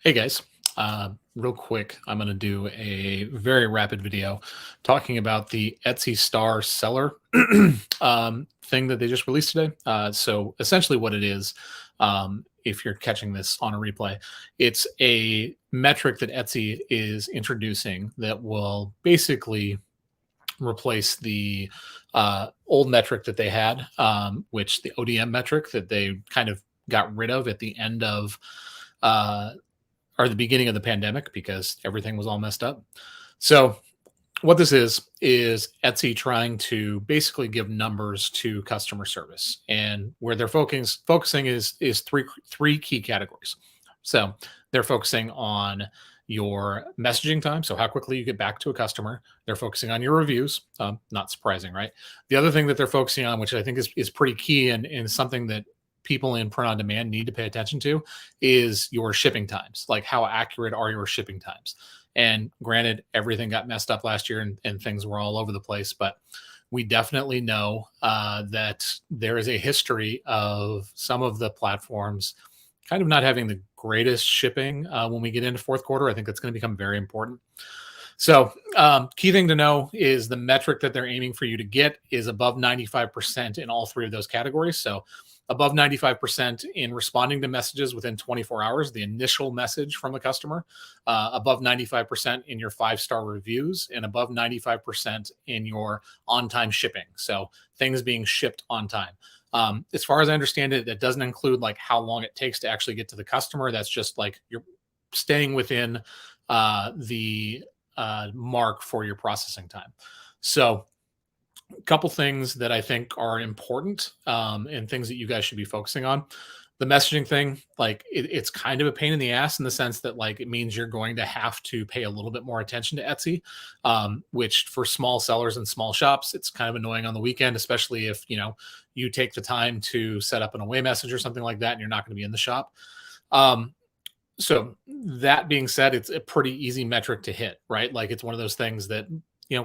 Hey guys, real quick, I'm going to do a very rapid video talking about the Etsy Star seller thing that they just released today. So essentially, what it is, if you're catching this on a replay, it's a metric that Etsy is introducing that will basically replace the old metric that they had, which the ODM metric that they kind of got rid of at the end of. Uh, or the beginning of the pandemic because everything was all messed up. So what this is Etsy trying to basically give numbers to customer service, and where they're focusing is three key categories. So they're focusing on your messaging time, so how quickly you get back to a customer. They're focusing on your reviews, not surprising, right? The other thing that they're focusing on, which I think is pretty key and something that people in print on demand need to pay attention to, is your shipping times. Like, how accurate are your shipping times? And granted, everything got messed up last year and things were all over the place, but we definitely know that there is a history of some of the platforms kind of not having the greatest shipping when we get into fourth quarter. I think that's going to become very important. So, key thing to know is the metric that they're aiming for you to get is above 95% in all three of those categories. So, above 95% in responding to messages within 24 hours, the initial message from a customer, above 95% in your 5-star reviews, and above 95% in your on time shipping. So, things being shipped on time. As far as I understand it, that doesn't include like how long it takes to actually get to the customer. That's just like you're staying within the mark for your processing time. So, a couple things that I think are important and things that you guys should be focusing on. The messaging thing, like it's kind of a pain in the ass in the sense that like it means you're going to have to pay a little bit more attention to Etsy, which for small sellers and small shops, it's kind of annoying on the weekend, especially if you take the time to set up an away message or something like that, and you're not going to be in the shop. So that being said, it's a pretty easy metric to hit, right? Like it's one of those things that,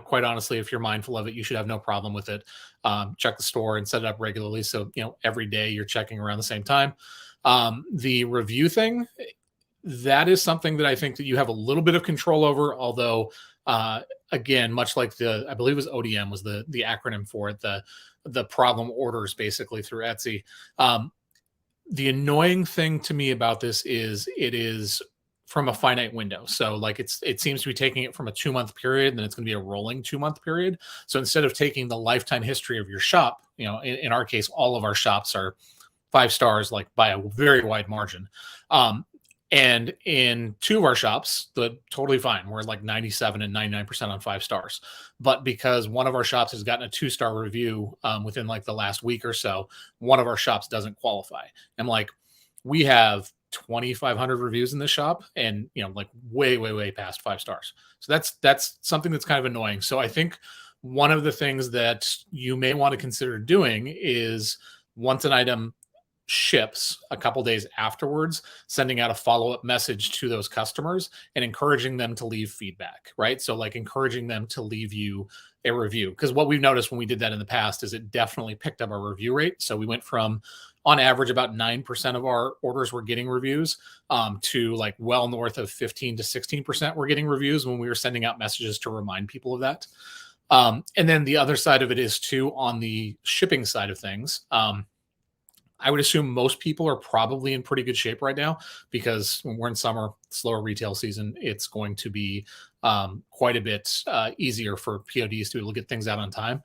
quite honestly, if you're mindful of it, you should have no problem with it. Check the store and set it up regularly. So, every day you're checking around the same time. The review thing, that is something that I think that you have a little bit of control over, although, again, much like I believe it was ODM was the acronym for it, the problem orders basically through Etsy. The annoying thing to me about this is it is from a finite window. So like it seems to be taking it from a 2-month period, and then it's going to be a rolling 2-month period. So instead of taking the lifetime history of your shop, in our case, all of our shops are 5 stars, like by a very wide margin. And in 2 of our shops, the totally fine. We're like 97 and 99% on 5 stars. But because one of our shops has gotten a 2-star review within like the last week or so, one of our shops doesn't qualify. I'm like, we have 2,500 reviews in this shop, and like way past 5 stars. So that's something that's kind of annoying. So I think one of the things that you may want to consider doing is, once an item ships a couple days afterwards, sending out a follow-up message to those customers and encouraging them to leave feedback, right? So like encouraging them to leave you a review, because what we've noticed when we did that in the past is it definitely picked up our review rate. So we went from, on average, about 9% of our orders were getting reviews, to like well north of 15 to 16% were getting reviews when we were sending out messages to remind people of that. And then the other side of it is too, on the shipping side of things. I would assume most people are probably in pretty good shape right now, because when we're in summer, slower retail season, it's going to be quite a bit easier for PODs to be able to get things out on time.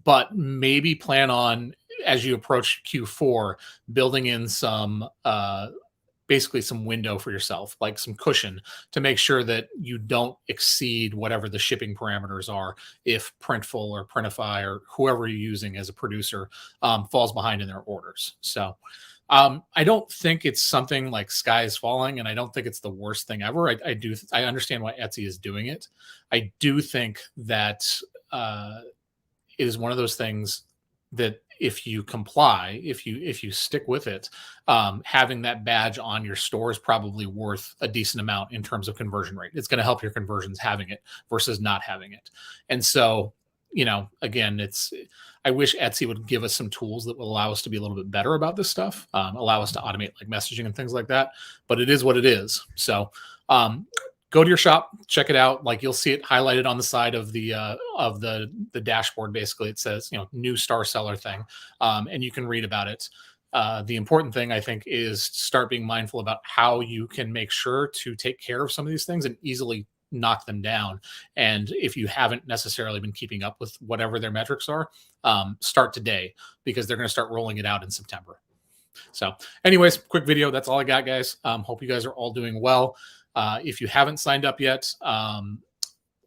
But maybe plan on, as you approach Q4, building in some basically some window for yourself, like some cushion, to make sure that you don't exceed whatever the shipping parameters are if Printful or Printify or whoever you're using as a producer falls behind in their orders. So I don't think it's something like sky is falling, and I don't think it's the worst thing ever. I understand why Etsy is doing it. I do think that it is one of those things that if you comply, if you stick with it, having that badge on your store is probably worth a decent amount in terms of conversion rate. It's going to help your conversions having it versus not having it. And so again, I wish Etsy would give us some tools that will allow us to be a little bit better about this stuff, allow us to automate like messaging and things like that. But it is what it is. So go to your shop, check it out. Like you'll see it highlighted on the side of the dashboard. Basically, it says new star seller thing, and you can read about it. The important thing, I think, is start being mindful about how you can make sure to take care of some of these things and easily knock them down. And if you haven't necessarily been keeping up with whatever their metrics are, start today, because they're going to start rolling it out in September. So anyways, quick video. That's all I got, guys. Hope you guys are all doing well. If you haven't signed up yet,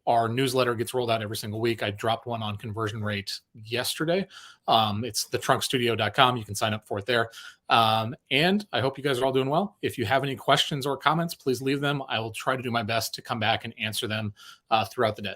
our newsletter gets rolled out every single week. I dropped one on conversion rate yesterday. It's thetrunkstudio.com. You can sign up for it there. And I hope you guys are all doing well. If you have any questions or comments, please leave them. I will try to do my best to come back and answer them throughout the day.